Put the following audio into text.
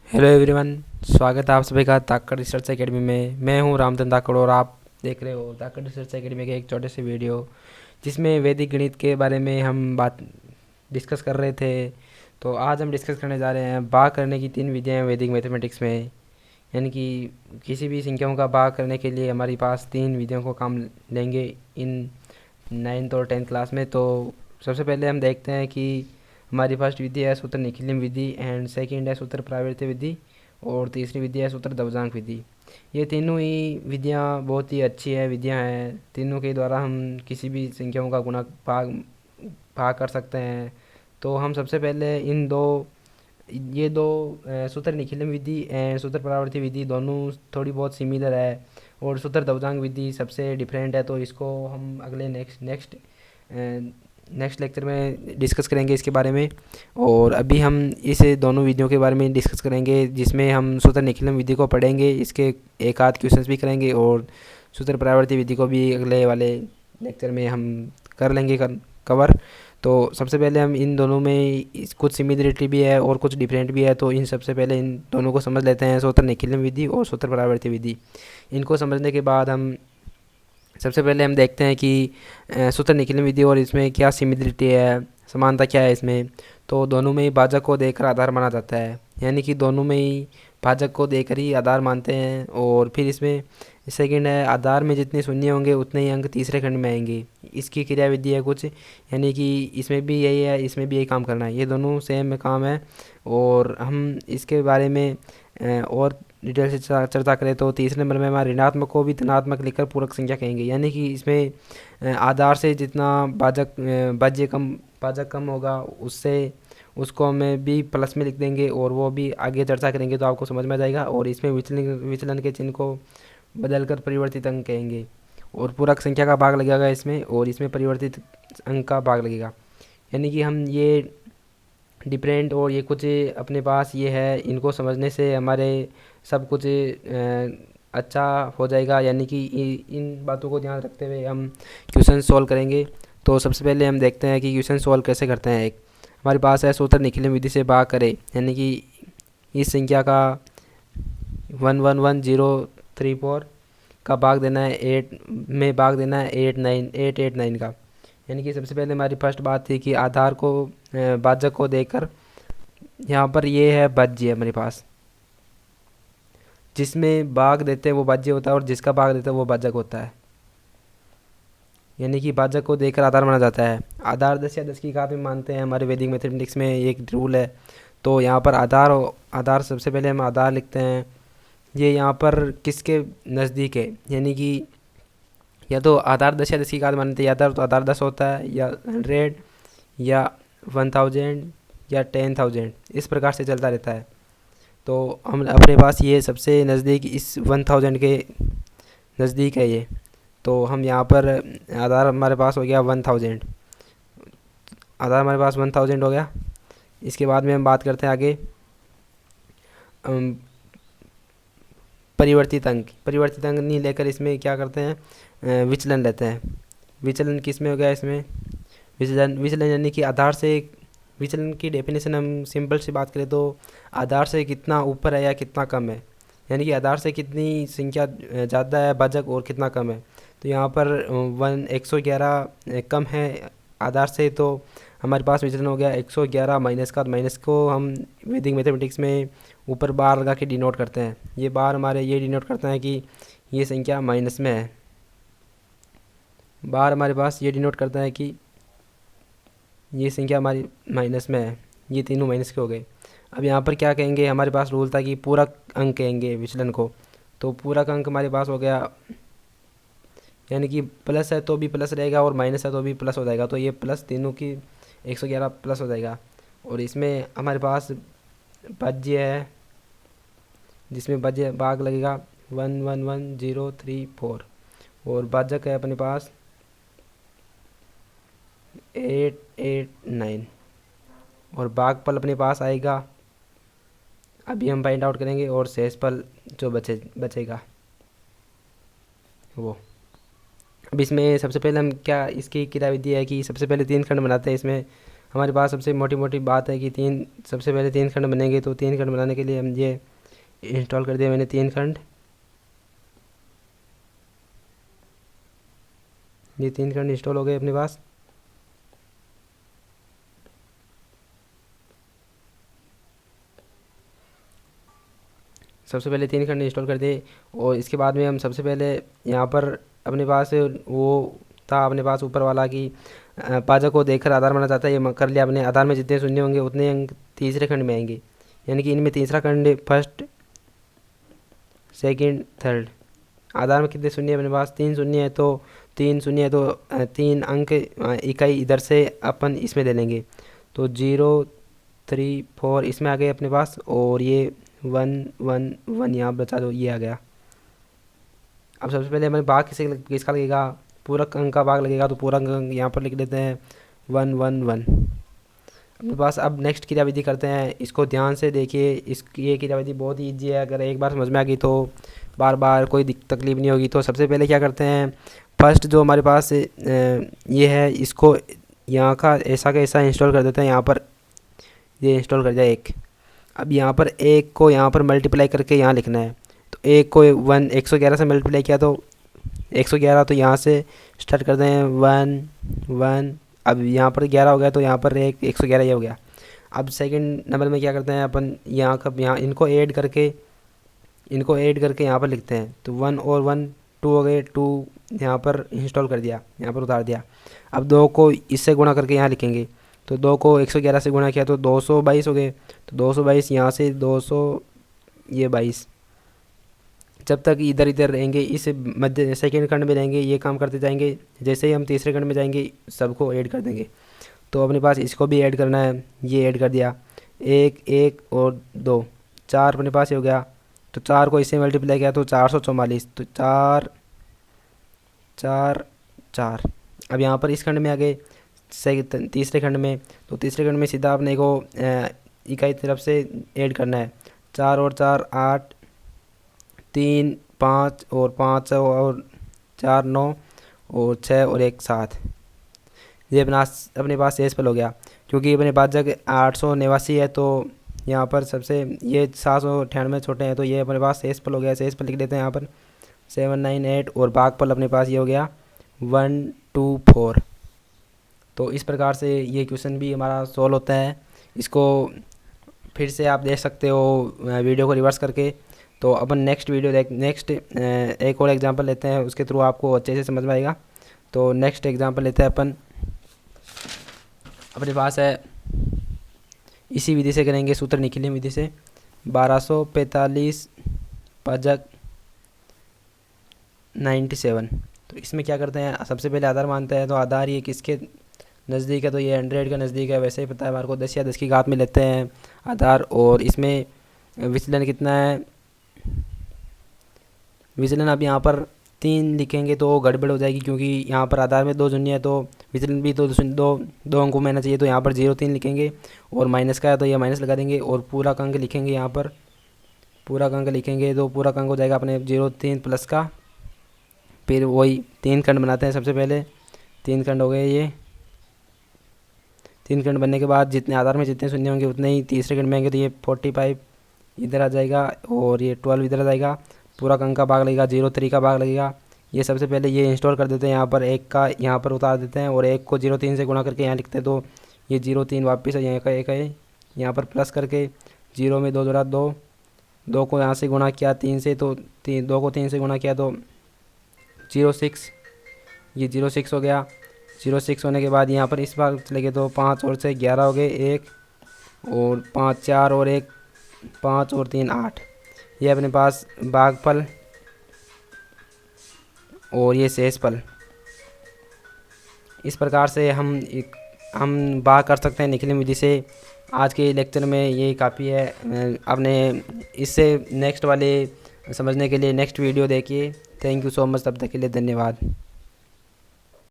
Hello everyone. स्वागत है आप सभी का ताकड़ रिसर्च एकेडमी में। मैं हूं रामचंद्र ताकड़ और आप देख रहे हो ताकड़ रिसर्च एकेडमी के एक छोटे से वीडियो जिसमें वैदिक गणित के बारे में हम बात डिस्कस कर रहे थे। तो आज हम डिस्कस करने जा रहे हैं भाग करने की 3 विधियां वैदिक मैथमेटिक्स में। यानी कि किसी भी संख्याओं का भाग करने के लिए हमारे पास 3 विधियों को काम लेंगे इन 9th और 10th क्लास में। तो सबसे पहले हम देखते हैं कि हमारी फर्स्ट विधि है सूत्र निखिलम विधि, एंड सेकंड है सूत्र प्रावर्त विधि, और तीसरी विधि है सूत्र ध्वजांक विधि। ये तीनों ही विधियाँ बहुत ही अच्छी है विधियाँ हैं। तीनों के द्वारा हम किसी भी संख्याओं का गुणा भाग भाग कर सकते हैं। तो हम सबसे पहले इन दो ये दो सूत्र निखिलम विधि एंड सूत्र परावर्ती विधि दोनों थोड़ी बहुत सिमिलर है, और सूत्र ध्वजांक विधि सबसे डिफरेंट है। तो इसको हम अगले नेक्स्ट लेक्चर में डिस्कस करेंगे इसके बारे में। और अभी हम इस दोनों विधियों के बारे में डिस्कस करेंगे, जिसमें हम सूत्र निखिलम विधि को पढ़ेंगे, इसके एक आध क्वेश्चंस भी करेंगे, और सूत्र परावर्ती विधि को भी अगले वाले लेक्चर में हम कर लेंगे कवर। तो सबसे पहले हम इन दोनों में कुछ सिमिलरिटी भी है और कुछ डिफरेंट भी है। तो इन सबसे पहले इन दोनों को समझ लेते हैं, सूत्र निखिलम विधि और सूत्र परावर्ती विधि। इनको समझने के बाद हम सबसे पहले हम देखते हैं कि सूत्र निखिलम विधि और इसमें क्या सिमिलरिटी है, समानता क्या है इसमें। तो दोनों में ही भाजक को देकर आधार माना जाता है, यानी कि दोनों में ही भाजक को देकर ही आधार मानते हैं। और फिर इसमें सेकंड है, आधार में जितने शून्य होंगे उतने ही अंक तीसरे खंड में आएंगे। इसकी क्रिया विधि है कुछ, यानी कि इसमें भी यही है, इसमें भी यही काम करना है, ये दोनों सेम काम है। और हम इसके बारे में और डिटेल से चर्चा करें तो तीसरे नंबर में हमारे ऋणात्मक को भी धनात्मक लिखकर पूरक संख्या कहेंगे। यानी कि इसमें आधार से जितना भाजक कम होगा उससे उसको हमें भी प्लस में लिख देंगे, और वो भी आगे चर्चा करेंगे तो आपको समझ में आ जाएगा। और इसमें विचलन के चिन्ह को बदलकर परिवर्तित अंक कहेंगे, और पूरक संख्या का भाग लगेगा इसमें, और इसमें परिवर्तित अंक का भाग लगेगा। यानी कि हम ये डिफरेंट और ये कुछ अपने पास ये है, इनको समझने से हमारे सब कुछ अच्छा हो जाएगा। यानी कि इन बातों को ध्यान रखते हुए हम क्वेश्चन सॉल्व करेंगे। तो सबसे पहले हम देखते हैं कि क्वेश्चन सॉल्व कैसे करते हैं। एक हमारे पास है सूत्र निखिलम विधि से भाग करें, यानी कि इस संख्या का 111,034 का भाग देना है 8 में, भाग देना है 889 का। यानी कि सबसे पहले हमारी फर्स्ट बात थी कि आधार को भाजक को देकर, यहाँ पर ये है भाज्य हमारे पास, जिसमें भाग देते हैं वो भाज्य होता है और जिसका भाग देते हैं वो भाजक होता है। यानी कि भाजक को देकर आधार माना जाता है। आधार 10 या 10 की घात में मानते हैं, हमारे वैदिक मैथमेटिक्स में एक रूल है। तो यहाँ पर आधार सबसे पहले हम आधार लिखते हैं, ये यहाँ पर किसके नज़दीक है। यानी कि या तो आधार 10 या 10 की घात मानते हैं, या तो आधार 10 होता है, या 100, या 1000, या 10,000, इस प्रकार से चलता रहता है। तो हम अपने पास ये सबसे नज़दीक इस 1000 के नज़दीक है ये। तो हम यहाँ पर आधार हमारे पास हो गया 1000, आधार हमारे पास 1000 हो गया। इसके बाद में हम बात करते हैं आगे परिवर्तित अंक नहीं लेकर इसमें क्या करते हैं, विचलन लेते हैं। विचलन किस में हो गया इसमें, विचलन यानी कि आधार से विचलन की डेफिनेशन हम सिंपल सी बात करें तो आधार से कितना ऊपर है या कितना कम है, यानी कि आधार से कितनी संख्या ज़्यादा है भाजक और कितना कम है। तो यहाँ पर 111 कम है आधार से, तो हमारे पास विचलन हो गया 111 माइनस का। माइनस को हम वैदिक मैथमेटिक्स में ऊपर बार लगा के डिनोट करते हैं। ये बार हमारे ये डिनोट करता है कि ये संख्या माइनस में है। बार हमारे पास ये डिनोट करता है कि ये संख्या हमारी माइनस में है। ये तीनों माइनस के हो गए। अब यहाँ पर क्या कहेंगे, हमारे पास रूल था कि पूरक अंक कहेंगे विचलन को। तो पूरक अंक हमारे पास हो गया, यानी कि प्लस है तो भी प्लस रहेगा और माइनस है तो भी प्लस हो जाएगा। तो ये प्लस तीनों की 111 प्लस हो जाएगा। और इसमें हमारे पास भाज्य है, जिसमें भाज्य भाग लगेगा 111,034, और भाजक है अपने पास 889, और भागफल अपने पास आएगा, अभी हम फाइंड आउट करेंगे। और शेषफल जो बचेगा वो। अब इसमें सबसे पहले हम क्या इसकी क्रिया विधि है कि सबसे पहले 3 खंड बनाते हैं इसमें, हमारे पास सबसे मोटी मोटी बात है कि सबसे पहले 3 खंड बनेंगे। तो 3 खंड बनाने के लिए हम ये इंस्टॉल कर दिया मैंने 3 खंड। ये 3 खंड इंस्टॉल हो गए अपने पास। सबसे पहले 3 खंड इंस्टॉल कर दिए और इसके बाद में हम सबसे पहले यहाँ पर अपने पास वो था अपने पास ऊपर वाला कि पाजा को देखकर आधार माना जाता है, ये कर लिया अपने। आधार में जितने शून्य होंगे उतने अंक तीसरे खंड में आएंगे, यानी कि इनमें तीसरा खंड फर्स्ट सेकंड थर्ड। आधार में कितने शून्य है अपने पास? 3 शून्य है, तो 3 शून्य है तो 3 अंक इकाई इधर से अपन इसमें ले लेंगे। तो 0 3 4 इसमें आ गए अपने पास, और ये 1 1 1 यहाँ बचा दो, ये आ गया। अब सबसे पहले हमें भाग किसका लगेगा? पूरक अंक का भाग लगेगा, तो पूरक अंक यहाँ पर लिख देते हैं 1 1 1 अपने पास। अब नेक्स्ट क्रियाविधि करते हैं, इसको ध्यान से देखिए। ये क्रियाविधि बहुत ही ईजी है, अगर एक बार समझ में आ गई तो बार बार कोई तकलीफ नहीं होगी। तो सबसे पहले क्या करते हैं, फर्स्ट जो हमारे पास ये है, इसको यहाँ का ऐसा इंस्टॉल कर देते हैं। यहाँ पर ये इंस्टॉल कर दिया एक। अब यहाँ पर एक को यहाँ पर मल्टीप्लाई करके यहाँ लिखना है। तो एक को 111 से मल्टीप्लाई किया तो 111, तो यहाँ से स्टार्ट कर दें 1 1। अब यहाँ पर 11 हो गया, तो यहाँ पर 111 ये हो गया। अब सेकंड नंबर में क्या करते हैं अपन, यहाँ इनको ऐड करके यहाँ पर लिखते हैं। तो 1 और 1 2 हो गए, 2 यहाँ पर इंस्टॉल कर दिया, यहाँ पर उतार दिया। अब 2 को इससे गुणा करके यहाँ लिखेंगे। तो 2 को 111 से गुणा किया तो 222 हो गए। तो 222 यहाँ से 200 ये 22, जब तक इधर रहेंगे इस मध्य सेकेंड खंड में रहेंगे, ये काम करते जाएंगे। जैसे ही हम तीसरे खंड में जाएंगे सबको ऐड कर देंगे। तो अपने पास इसको भी ऐड करना है, ये ऐड कर दिया। 1 1 और 2 4 अपने पास ही हो गया। तो 4 को इससे मल्टीप्लाई किया तो 444, तो 4 4 4। अब यहाँ पर इस खंड में आ गए तीसरे खंड में। तो तीसरे खंड में सीधा अपने को इकाई तरफ से ऐड करना है। 4 और 4 8, 3 5 और 5 और 4 9 और 6 और 1 7। ये अपने पास शेषफल हो गया। क्योंकि अपने पास जगह 889 है, तो यहाँ पर सबसे ये 798 छोटे हैं, तो ये अपने पास शेषफल हो गया। शेषफल लिख देते हैं यहाँ पर 798, और भागफल अपने पास ये हो गया 124। तो इस प्रकार से ये क्वेश्चन भी हमारा सॉल्व होता है। इसको फिर से आप देख सकते हो वीडियो को रिवर्स करके। तो अपन नेक्स्ट एक और एग्जांपल लेते हैं, उसके थ्रू आपको अच्छे से समझ में आएगा। तो नेक्स्ट एग्जांपल लेते हैं अपन, अपने पास है इसी विधि से करेंगे, सूत्र निखिलिम विधि से। 1245 भाजक 97। तो इसमें क्या करते हैं, सबसे पहले आधार मानते हैं। तो आधार ये किसके नज़दीक है? तो ये 100 का नज़दीक है। वैसे ही पता है हमारे को 10 या 10 की घात में लेते हैं आधार। और इसमें विचलन कितना है? विचलन अब यहाँ पर 3 लिखेंगे तो गड़बड़ हो जाएगी, क्योंकि यहाँ पर आधार में 2 शून्य है, तो विचलन भी तो दो अंकों में आना चाहिए। तो यहाँ पर 0 3 लिखेंगे, और माइनस का है तो ये माइनस लगा देंगे, और पूरा अंक लिखेंगे। यहाँ पर पूरा अंक लिखेंगे तो पूरा अंक हो जाएगा अपने 0 3 प्लस का। फिर वही 3 खंड बनाते हैं। सबसे पहले 3 खंड हो गए। ये 3 खंड बनने के बाद जितने आधार में जितने शून्य होंगे उतने ही तीसरे खंड में आएंगे। तो ये 45 इधर आ जाएगा, और ये 12 इधर आ जाएगा। पूरा अंक का भाग लगेगा, 0 3 का भाग लगेगा। ये सबसे पहले ये इंस्टॉल कर देते हैं। यहाँ पर 1 का यहाँ पर उतार देते हैं, और 1 को 0 3 से गुणा करके यहाँ लिखते हैं। तो ये 0 3 वापस है, यहाँ का 1 है, यहाँ पर प्लस करके 0 में 2 जोड़ा 2, 2 को यहाँ से गुणा किया 3 से, तो 2 को 3 से गुणा किया तो 06, ये 06 हो गया। 06 होने के बाद यहाँ पर इस बार चले गए तो 5 और से 11 हो गए, 1 और 5 4 और 1 5 और 3 8। ये अपने पास भागफल और ये शेषफल। इस प्रकार से हम भाग कर सकते हैं निखिलिम विधि से। आज के लेक्चर में ये काफ़ी है। आपने इससे नेक्स्ट वाले समझने के लिए नेक्स्ट वीडियो देखिए। Thank you so much. तब तक के लिए धन्यवाद।